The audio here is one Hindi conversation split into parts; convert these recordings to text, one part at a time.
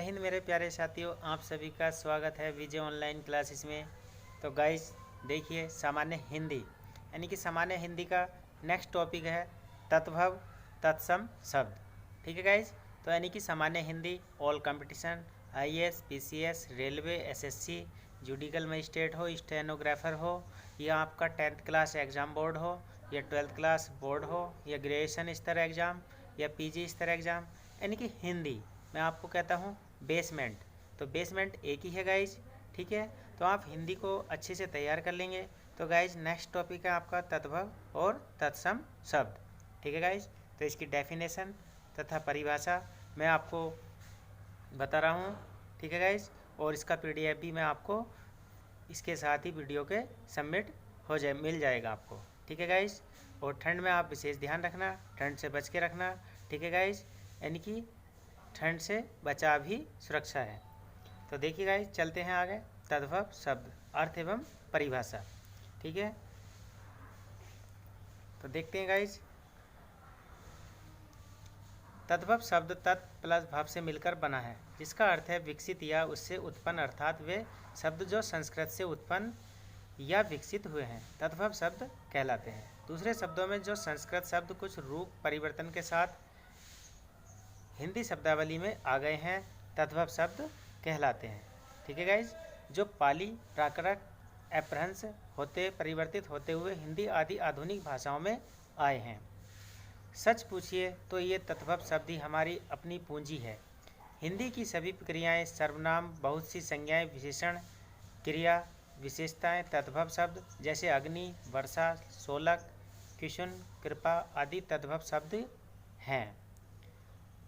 हिंद मेरे प्यारे साथियों, आप सभी का स्वागत है विजय ऑनलाइन क्लासेस में। तो गाइस देखिए, सामान्य हिंदी यानी कि सामान्य हिंदी का नेक्स्ट टॉपिक है तत्भव तत्सम शब्द। ठीक है गाइस, तो यानी कि सामान्य Hindi all competition IAS, PCS, railway, SSC, judicial magistrate हो, स्टेनोग्राफर हो, या आपका 10th क्लास एग्ज़ाम बोर्ड हो, या 12th क्लास बोर्ड हो, या ग्रेजुएशन स्तर एग्ज़ाम, या पीजी स्तर एग्ज़ाम, यानी कि हिंदी मैं आपको कहता हूँ बेसमेंट। तो बेसमेंट एक ही है गाइज। ठीक है, तो आप हिंदी को अच्छे से तैयार कर लेंगे। तो गाइज नेक्स्ट टॉपिक है आपका तत्भव और तत्सम शब्द। ठीक है गाइज, तो इसकी डेफिनेशन तथा परिभाषा मैं आपको बता रहा हूँ। ठीक है गाइज, और इसका पीडीएफ भी मैं आपको इसके साथ ही वीडियो के सबमिट मिल जाएगा आपको। ठीक है गाइज, और ठंड में आप विशेष ध्यान रखना, ठंड से बच के रखना। ठीक है गाइज, यानी कि ठंड से बचाव ही सुरक्षा है। तो देखिए गाइज, चलते हैं आगे। तद्भव शब्द, अर्थ एवं परिभाषा। ठीक है, तो देखते हैं गाइज। तद्भव शब्द तत् प्लस भव से मिलकर बना है, जिसका अर्थ है विकसित या उससे उत्पन्न, अर्थात वे शब्द जो संस्कृत से उत्पन्न या विकसित हुए हैं तद्भव शब्द कहलाते हैं। दूसरे शब्दों में जो संस्कृत शब्द कुछ रूप परिवर्तन के साथ हिंदी शब्दावली में आ गए हैं तद्भव शब्द कहलाते हैं। ठीक है गाइज, जो पाली, प्राकृत, अपभ्रंश होते परिवर्तित होते हुए हिंदी आदि आधुनिक भाषाओं में आए हैं। सच पूछिए तो ये तद्भव शब्द ही हमारी अपनी पूंजी है। हिंदी की सभी क्रियाएं, सर्वनाम, बहुत सी संज्ञाएं, विशेषण, क्रिया विशेषताएं तद्भव शब्द जैसे अग्नि, वर्षा, सोलक, किशुन, कृपा आदि तद्भव शब्द हैं।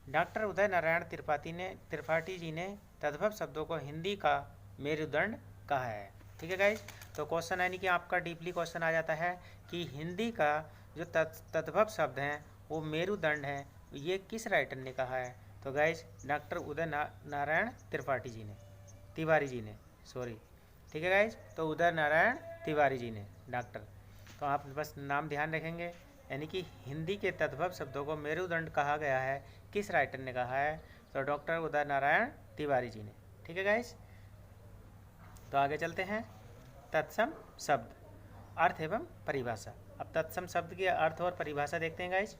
डॉक्टर उदय नारायण त्रिपाठी जी ने तद्भव शब्दों को हिंदी का मेरुदंड कहा है। ठीक है गाइज, तो क्वेश्चन यानी कि आपका डीपली क्वेश्चन आ जाता है कि हिंदी का जो तद्भव शब्द हैं वो मेरुदंड है, ये किस राइटर ने कहा है? तो गाइज डॉक्टर उदय नारायण तिवारी जी ने सॉरी। ठीक है गाइज, तो उदय नारायण तिवारी जी ने डॉक्टर, तो आप बस नाम ध्यान रखेंगे। यानी कि हिंदी के तद्भव शब्दों को मेरुदंड कहा गया है, किस राइटर ने कहा है? तो डॉक्टर उदय नारायण तिवारी जी ने। ठीक है गाइस, तो आगे चलते हैं। तत्सम शब्द, अर्थ एवं परिभाषा। अब तत्सम शब्द की अर्थ और परिभाषा देखते हैं गाइस।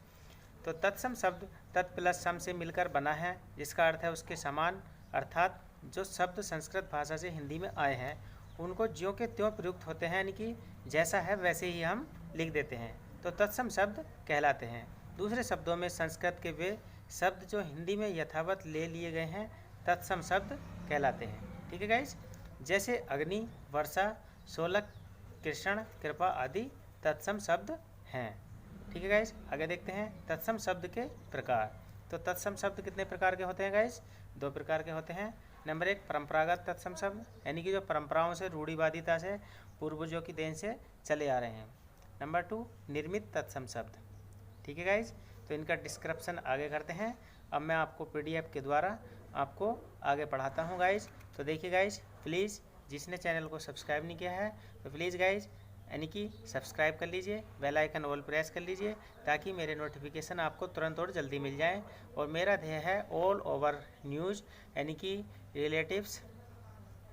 तो तत्सम शब्द तत् प्लस सम से मिलकर बना है, जिसका अर्थ है उसके समान, अर्थात जो शब्द संस्कृत भाषा से हिंदी में आए हैं उनको ज्यों के त्यों प्रयुक्त होते हैं, यानी कि जैसा है वैसे ही हम लिख देते हैं, तो तत्सम शब्द कहलाते हैं। दूसरे शब्दों में संस्कृत के वे शब्द जो हिंदी में यथावत ले लिए गए हैं तत्सम शब्द कहलाते हैं। ठीक है गाइस, जैसे अग्नि, वर्षा, सोलक, कृष्ण, कृपा आदि तत्सम शब्द हैं। ठीक है गाइस, आगे देखते हैं तत्सम शब्द के प्रकार। तो तत्सम शब्द कितने प्रकार के होते हैं गाइस? 2 प्रकार के होते हैं। नंबर 1 परंपरागत तत्सम शब्द, यानी कि जो परंपराओं से, रूढ़िवादिता से, पूर्वजों की देन से चले आ रहे हैं। नंबर 2 निर्मित तत्सम शब्द। ठीक है गाइज, तो इनका डिस्क्रिप्शन आगे करते हैं। अब मैं आपको पीडीएफ के द्वारा आपको आगे पढ़ाता हूँ गाइज। तो देखिए गाइज, प्लीज़ जिसने चैनल को सब्सक्राइब नहीं किया है तो प्लीज़ गाइज यानी कि सब्सक्राइब कर लीजिए, बेल आइकन ऑल प्रेस कर लीजिए, ताकि मेरे नोटिफिकेशन आपको तुरंत और जल्दी मिल जाए। और मेरा ध्येय है ऑल ओवर न्यूज़, यानी कि relatives,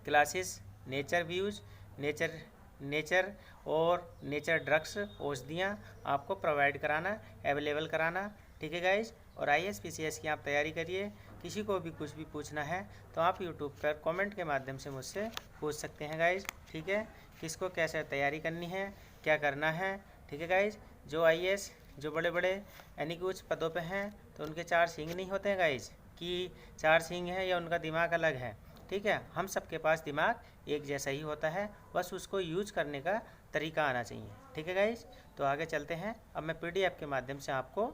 classes, nature views, nature और नेचर ड्रग्स, औषधियाँ आपको प्रोवाइड कराना, अवेलेबल कराना। ठीक है गाइज, और आईएएस पीसीएस की आप तैयारी करिए। किसी को भी कुछ भी पूछना है तो आप यूट्यूब पर कमेंट के माध्यम से मुझसे पूछ सकते हैं गाइज। ठीक है, किसको कैसे तैयारी करनी है, क्या करना है। ठीक है गाइज, जो आईएएस जो बड़े बड़े यानी कि उच्च पदों पे हैं तो उनके 4 सींग नहीं होते हैं गाइज, कि 4 सींग हैं या उनका दिमाग अलग है। ठीक है, हम सबके पास दिमाग एक जैसा ही होता है, बस उसको यूज करने का तरीका आना चाहिए। ठीक है गाइज, तो आगे चलते हैं। अब मैं पीडीएफ के माध्यम से आपको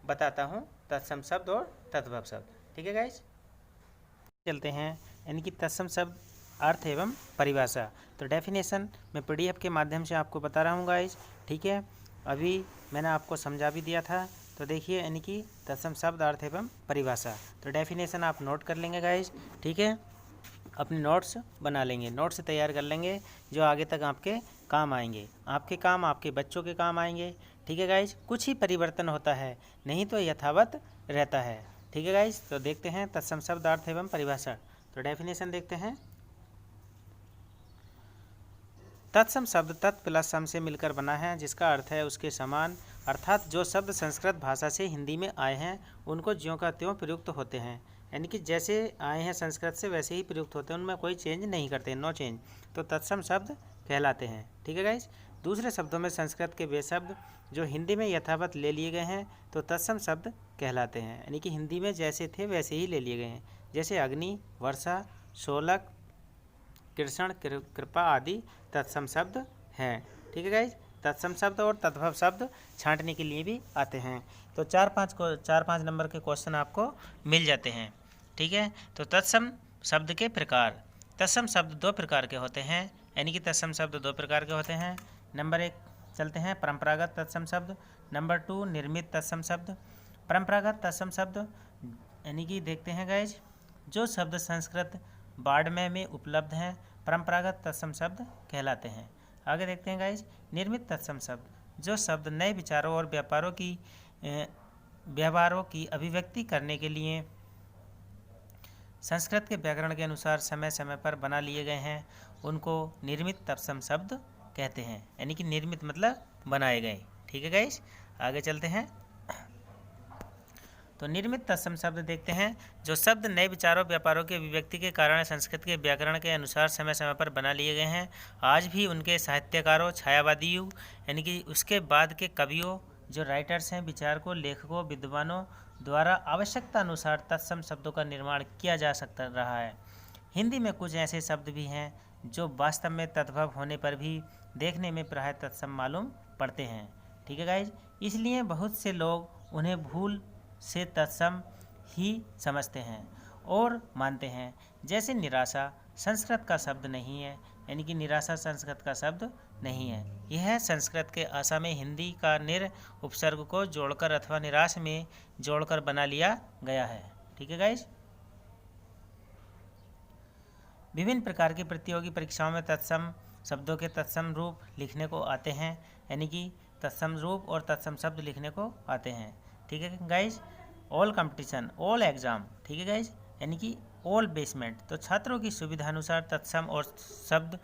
बताता हूँ तत्सम शब्द और तद्भव शब्द। ठीक है गाइज, चलते हैं। यानी कि तत्सम शब्द, अर्थ एवं परिभाषा। तो डेफिनेशन मैं पीडीएफ के माध्यम से आपको बता रहा हूँ गाइज। ठीक है, अभी मैंने आपको समझा भी दिया था। तो देखिए, यानी कि तत्सम शब्द, अर्थ एवं परिभाषा। तो डेफिनेशन आप नोट कर लेंगे गाइज। ठीक है, अपने नोट्स बना लेंगे, नोट्स तैयार कर लेंगे जो आगे तक आपके काम आएंगे, आपके काम, आपके बच्चों के काम आएंगे। ठीक है गाइज, कुछ ही परिवर्तन होता है, नहीं तो यथावत रहता है। ठीक है गाइज, तो देखते हैं तत्सम शब्द अर्थ एवं परिभाषा। तो डेफिनेशन देखते हैं। तत्सम शब्द तत् प्लस सम से मिलकर बना है, जिसका अर्थ है उसके समान, अर्थात जो शब्द संस्कृत भाषा से हिंदी में आए हैं उनको ज्यों का त्यों प्रयुक्त होते हैं, यानी कि जैसे आए हैं संस्कृत से वैसे ही प्रयुक्त होते हैं, उनमें कोई चेंज नहीं करते, नो चेंज, तो तत्सम शब्द कहलाते हैं। ठीक है गाइज। दूसरे शब्दों में संस्कृत के वे शब्द जो हिंदी में यथावत ले लिए गए हैं तो तत्सम शब्द कहलाते हैं, यानी कि हिंदी में जैसे थे वैसे ही ले लिए गए हैं, जैसे अग्नि, वर्षा, शोलक, कृष्ण, कृपा आदि तत्सम शब्द हैं। ठीक है गाइज। तत्सम शब्द और तद्भव शब्द छांटने के लिए भी आते हैं, तो 4-5 नंबर के क्वेश्चन आपको मिल जाते हैं। ठीक है। तो तत्सम शब्द के प्रकार। तत्सम शब्द दो प्रकार के होते हैं, यानी कि तत्सम शब्द दो प्रकार के होते हैं। नंबर 1 चलते हैं परंपरागत तत्सम शब्द। नंबर 2 निर्मित तत्सम शब्द। परंपरागत तत्सम शब्द यानी कि देखते हैं गाइज, जो शब्द संस्कृत वाङ्मय में उपलब्ध हैं परंपरागत तत्सम शब्द कहलाते हैं। आगे देखते हैं गाइज, निर्मित तत्सम शब्द, जो शब्द नए विचारों और व्यवहारों की अभिव्यक्ति करने के लिए संस्कृत के व्याकरण के अनुसार समय समय पर बना लिए गए हैं उनको निर्मित तत्सम शब्द कहते हैं, यानी कि निर्मित मतलब बनाए गए। ठीक है गाइज। आगे चलते हैं। तो निर्मित तत्सम शब्द देखते हैं, जो शब्द नए विचारों व्यापारों के अभिव्यक्ति के कारण संस्कृत के व्याकरण के अनुसार समय समय पर बना लिए गए हैं। आज भी उनके साहित्यकारों, छायावादियों यानी कि उसके बाद के कवियों, जो राइटर्स हैं, विचारकों, लेखकों, विद्वानों द्वारा आवश्यकता अनुसार तत्सम शब्दों का निर्माण किया जा सकता रहा है। हिंदी में कुछ ऐसे शब्द भी हैं जो वास्तव में तद्भव होने पर भी देखने में प्राय तत्सम मालूम पड़ते हैं। ठीक है गाइज। इसलिए बहुत से लोग उन्हें भूल से तत्सम ही समझते हैं और मानते हैं। जैसे निराशा संस्कृत का शब्द नहीं है, यानी कि निराशा संस्कृत का शब्द नहीं है, यह संस्कृत के आशा में हिंदी का निर उपसर्ग को जोड़कर अथवा निराश में जोड़कर बना लिया गया है। ठीक है गाइज। विभिन्न प्रकार की प्रतियोगी परीक्षाओं में तत्सम शब्दों के तत्सम रूप लिखने को आते हैं, यानी कि तत्सम रूप और तत्सम शब्द लिखने को आते हैं। ठीक है guys. All competition, all exam, ठीक है गाइज, यानी कि ऑल बेसमेंट, तो छात्रों की सुविधानुसार तत्सम और शब्द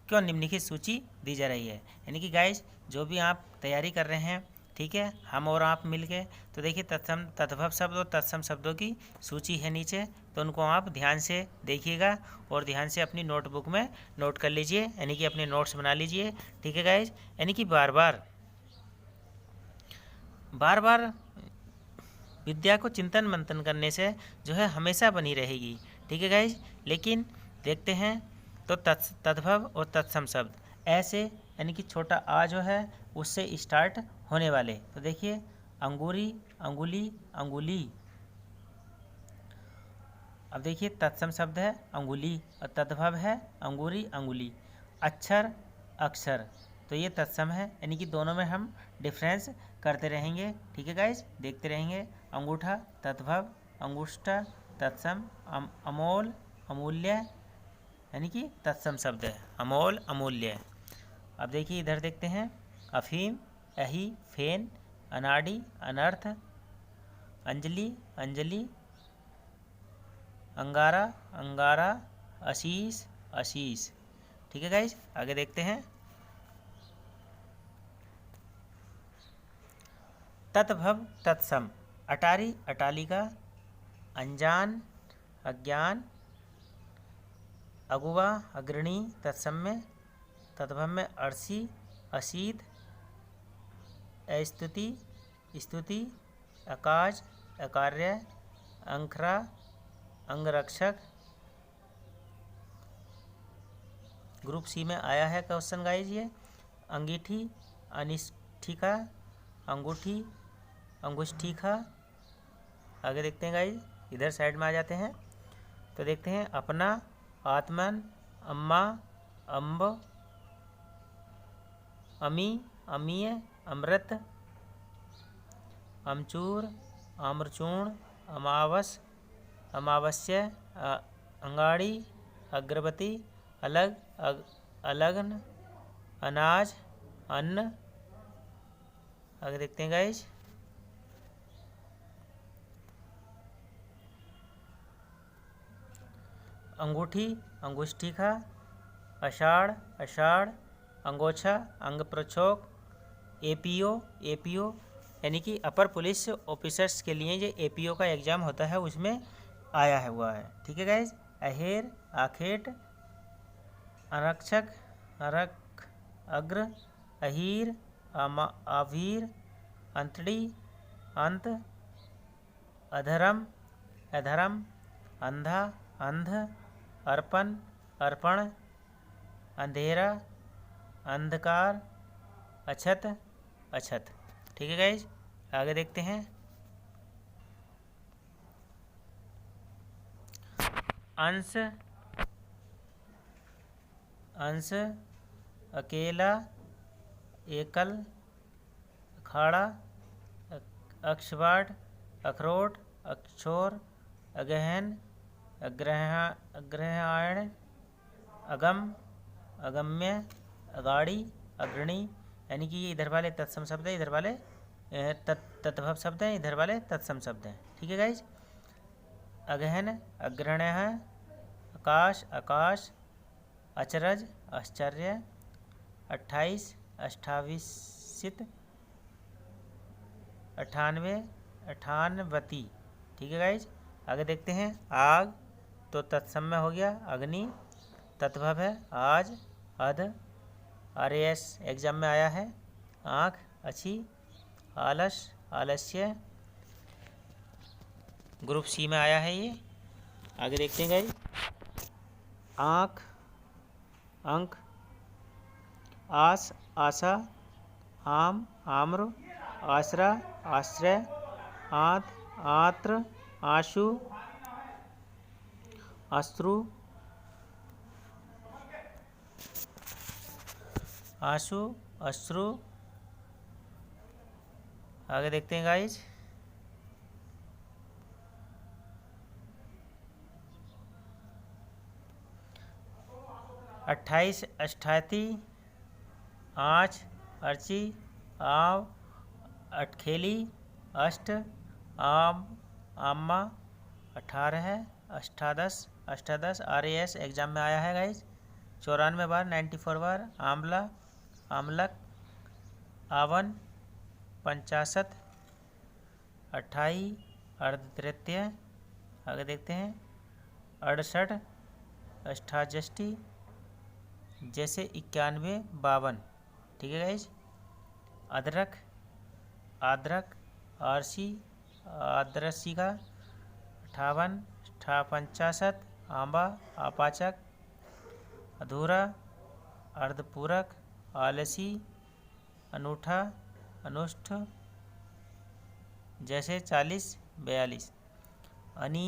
क्यों निम्नलिखित सूची दी जा रही है, यानी कि गाइज जो भी आप तैयारी कर रहे हैं, ठीक है, हम और आप मिलके, तो देखिए तत्सम तद्भव शब्द और तत्सम शब्दों की सूची है नीचे, तो उनको आप ध्यान से देखिएगा और ध्यान से अपनी नोटबुक में नोट कर लीजिए, यानी कि अपने नोट्स बना लीजिए। ठीक है गाइज। यानी कि बार बार विद्या को चिंतन मंथन करने से जो है हमेशा बनी रहेगी। ठीक है गाइज। लेकिन देखते हैं तो तद्भव और तत्सम शब्द ऐसे, यानी कि छोटा आ जो है उससे स्टार्ट होने वाले, तो देखिए अंगूरी, अंगुली, अंगुली। अब देखिए तत्सम शब्द है अंगुली और तद्भव है अंगूरी, अंगुली। अक्षर, अक्षर, तो ये तत्सम है, यानी कि दोनों में हम डिफरेंस करते रहेंगे। ठीक है गाइज, देखते रहेंगे। अंगूठा तद्भव, अंगुष्ठा तत्सम, अमोल, अमूल्य, यानी कि तत्सम शब्द है, अमोल, अमूल्य। अब देखिए इधर देखते हैं, अफीम, अही, फेन, अनाड़ी, अनर्थ, अंजलि, अंजलि, अंगारा, अंगारा, आशीष, आशीष। ठीक है गाइज। आगे देखते हैं। तत्भव तत्सम, अटारी, अटालिका, अनजान, अज्ञान, अगुआ, अग्रणी, तत्सम में, तद्भव में अरसी, असीत, स्तुति, स्तुति, अकाज, अकार्य, अंखरा, अंगरक्षक। ग्रुप सी में आया है क्वेश्चन गाइज ये। अंगीठी, अनिष्ठिका, अंगूठी, अंगुष्ठिका। आगे देखते हैं गाइज, इधर साइड में आ जाते हैं, तो देखते हैं अपना, आत्मन, अम्मा, अम्ब, अमी, अमीय, अमृत, अमचूर, आम्रचूर्ण, अमावस, अमावस्या, अंगाड़ी, अग्रबती, अलग, अलग्न, अनाज, अन्न। आगे देखते हैं गाइज। अंगूठी, अंगुष्ठिका, आषाढ़, आषाढ़, अंगोछा, अंग प्रक्षोभ, एपीओ, एपीओ यानी कि अपर पुलिस ऑफिसर्स के लिए ये एपीओ का एग्ज़ाम होता है, उसमें आया है हुआ है। ठीक है गाइज। अहेर, आखेट, आरक्षक, आरक, अग्र, अहीर, आवीर, अंतड़ी, अंत, अधर्म, अधर्म, अंधा, अंध, अर्पण, अर्पण, अंधेरा, अंधकार, अछत, अछत। ठीक है गाइज, आगे देखते हैं। अंश, अंश, अकेला, एकल, अखाड़ा, अक्षवाट, अखरोट, अक्षोर, अगहन, अग्रहायण, अगम, अगम्य, अगाड़ी, अग्रणी यानी कि ये इधर वाले तत्सम शब्द है, इधर वाले तत्भव शब्द हैं, इधर वाले तत्सम शब्द हैं। ठीक है गाइज। अगहन, अग्रण्य, आकाश, आकाश, अचरज, आश्चर्य, 28, अष्टाविशित, 98, अठानवती। ठीक है गाइज, आगे देखते हैं। आग तो तत्सम में हो गया, अग्नि तत्भव है, आज, अध, RAS एग्जाम में आया है, आँख, अच्छी, आलस, आलस्य, ग्रुप C में आया है ये। आगे देखते हैं गाइज। आँख, अंक, आस, आशा, आम, आम्र, आसरा, आश्रय, आत, आत्र, आशु, अश्रु, आशु, अश्रु। आगे देखते हैं गाइज। अट्ठाईस, अष्ठाती, आँच, अर्ची, आव, अटखेली, अष्ट, आम, आम्मा, 18 है, अष्टादश, अष्टादश RAS एग्जाम में आया है गाइज। 94 बार, 94 बार। आंवला, आमलक, आवन, 65, 28, अर्धतृतीय। आगे देखते हैं। 68, अष्टाष्टी, जैसे 91, 52। ठीक है गाइज। अदरक, आद्रक, आरसी, आद्रसिका, 58, 58, आंबा, आपाचक, अधूरा, अर्धपूरक, आलसी, अनूठा, अनुष्ठ, जैसे 40, 42। अनी,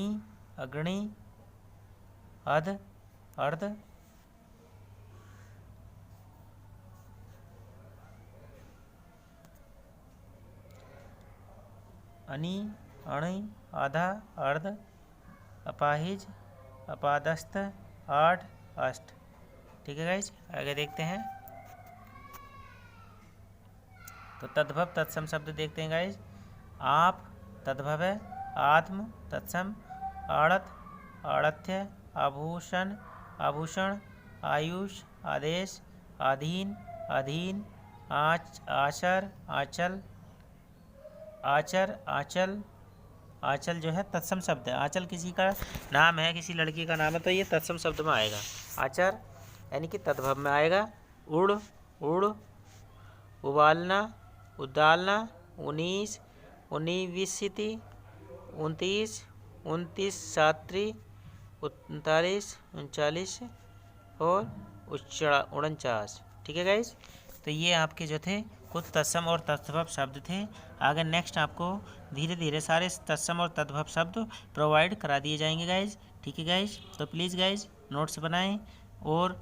अग्रणी, अध, अर्ध, अनी, अणि, आधा, अर्ध, अपाहिज, अपादस्थ, 8, अष्ट। ठीक है गाइज, आगे देखते हैं। तो तद्भव तत्सम शब्द देखते हैं गाइज। आप तद्भव है, आत्म तत्सम, आड़त, आड़थ्य, आभूषण, आभूषण, आयुष, आदेश, आधीन, अधीन, आच, आचर, आंचल, आचर, आंचल। आंचल जो है तत्सम शब्द है। आंचल किसी का नाम है, किसी लड़की का नाम है, तो ये तत्सम शब्द में आएगा। आचर यानी कि तद्भव में आएगा। उड़, उड़, उबालना, उदालना, 19, 19वीं, 29, 29 सात्री, 39, 39 और 49। ठीक है गाइज। तो ये आपके जो थे कुछ तत्सम और तद्भव शब्द थे। आगे नेक्स्ट आपको धीरे धीरे सारे तत्सम और तद्भव शब्द प्रोवाइड करा दिए जाएंगे गाइज। ठीक है गाइज। तो प्लीज़ गाइज नोट्स बनाएं और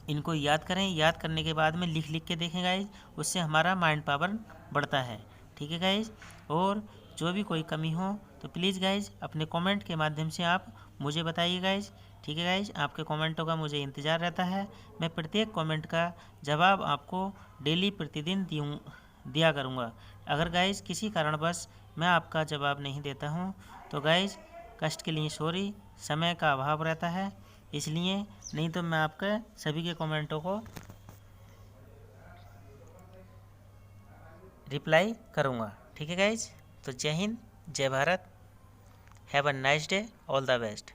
इनको याद करें। याद करने के बाद में लिख लिख के देखें गाइज, उससे हमारा माइंड पावर बढ़ता है। ठीक है गाइज। और जो भी कोई कमी हो तो प्लीज़ गाइज अपने कमेंट के माध्यम से आप मुझे बताइए गाइज। ठीक है गाइज। आपके कमेंटों का मुझे इंतज़ार रहता है। मैं प्रत्येक कमेंट का जवाब आपको डेली प्रतिदिन दिया करूँगा। अगर गाइज किसी कारणवश मैं आपका जवाब नहीं देता हूँ तो गाइज कष्ट के लिए सॉरी, समय का अभाव रहता है इसलिए, नहीं तो मैं आपके सभी के कमेंटों को रिप्लाई करूँगा। ठीक है गाइज, तो जय हिंद, जय Bharat, have a nice day, all the best.